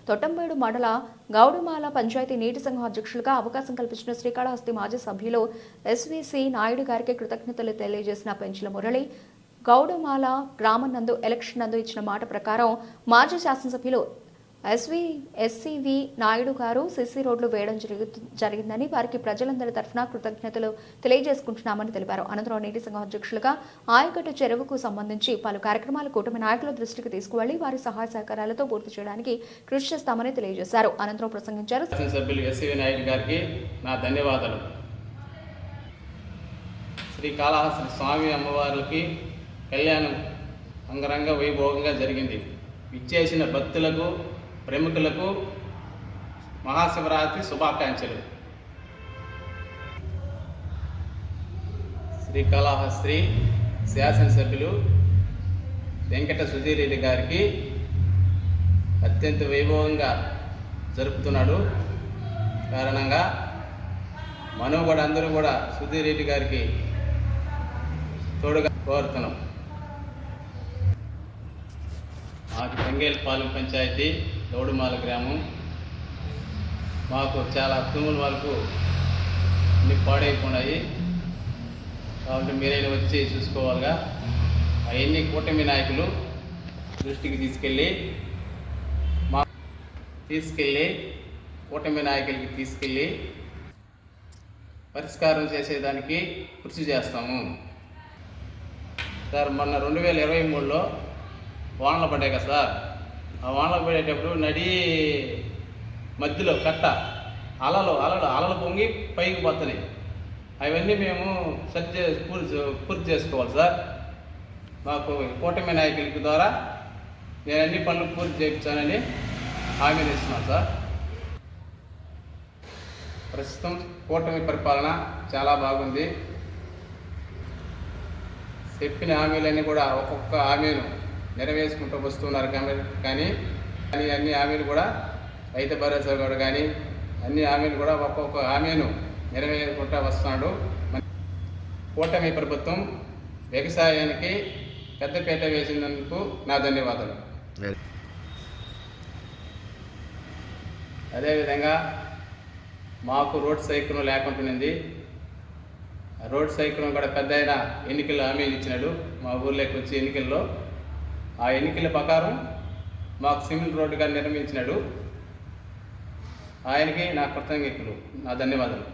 తొట్టంబేడు మండల గౌడుమాల పంచాయతీ నీటి సంఘం అధ్యక్షులుగా అవకాశం కల్పించిన శ్రీకాళహస్తి మాజీ సభ్యులు ఎస్వీసీ నాయుడు గారికి కృతజ్ఞతలు తెలియజేసిన పెంచుల మురళి గౌడుమాల గ్రామం నందు ఎలక్షన్ నందు ఇచ్చిన మాట ప్రకారం మాజీ శాసనసభ్యులు ఎస్సీవి నాయుడు గారు సిసి రోడ్లు వేయడం జరిగిందని వారికి ప్రజలందరి తరఫున కృతజ్ఞతలు తెలియజేసుకుంటున్నామని తెలిపారు. అనంతరం నీటి సంఘం అధ్యక్షులుగా ఆయకట్టు చెరువుకు సంబంధించి పలు కార్యక్రమాలు కూటమి నాయకుల దృష్టికి తీసుకువెళ్లి వారి సహాయ సహకారాలతో పూర్తి చేయడానికి కృషి చేస్తామని తెలియజేశారు. అనంతరం ప్రసంగించారు. శ్రీకాళహస్తి స్వామి అమ్మవారికి కళ్యాణం అంగరంగ వైభోగంగా జరిగింది. ఇచ్చేసిన భక్తులకు ప్రముఖులకు మహాశివరాత్రి శుభాకాంక్షలు. శ్రీకాళహస్తి శాసనసభ్యులు వెంకట సుధీర్ రెడ్డి గారికి అత్యంత వైభవంగా జరుపుతున్నాడు. కారణంగా మనం కూడా అందరూ కూడా సుధీర్ రెడ్డి గారికి తోడుగా కోరుతున్నాం. మాకు తంగేలపాలెం పంచాయతీ గౌడుమాల గ్రామం. మాకు చాలా తూముల వరకు అన్ని పాడైపోయినాయి. కాబట్టి మీరైనా వచ్చి చూసుకోవాలిగా. అవన్నీ కూటమి నాయకులు దృష్టికి తీసుకెళ్ళి కూటమి నాయకులకి తీసుకెళ్ళి పరిష్కారం చేసేదానికి కృషి చేస్తాము. సార్, మొన్న 2023లో వానలు పడ్డాయి కదా సార్. ఆ వానలు పడేటప్పుడు నడి మధ్యలో కట్ట అలలు పొంగి పైకి పోతున్నాయి. అవన్నీ మేము పూర్తి చేసుకోవాలి సార్. మాకు కూటమి నాయకులకి ద్వారా నేను అన్ని పనులు పూర్తి చేయించానని హామీని ఇస్తున్నాను సార్. ప్రస్తుతం కూటమి పరిపాలన చాలా బాగుంది. చెప్పిన హామీలన్నీ కూడా ఒక్కొక్క హామీను నెరవేర్చుకుంటూ వస్తున్నారు. కానీ అన్ని హామీలు కూడా రైతు భరోసా కూడా కానీ అన్ని హామీలు కూడా ఒక్కొక్క హామీను నెరవేర్చుకుంటూ వస్తున్నాడు. కూటమి ప్రభుత్వం వ్యవసాయానికి పెద్దపీట వేసినందుకు నా ధన్యవాదాలు. అదేవిధంగా మాకు రోడ్ సైకిల్ లేకుంటున్నది. రోడ్ సైకిల్ కూడా పెద్ద ఆయన ఎన్నికల్లో హామీలు ఇచ్చినాడు. మా ఊర్లోకి వచ్చి ఎన్నికల్లో ఆ ఎన్నికల ప్రకారం మాకు సిమెంట్ రోడ్డుగా నిర్మించినాడు. ఆయనకి నా కృతజ్ఞతలు, నా ధన్యవాదాలు.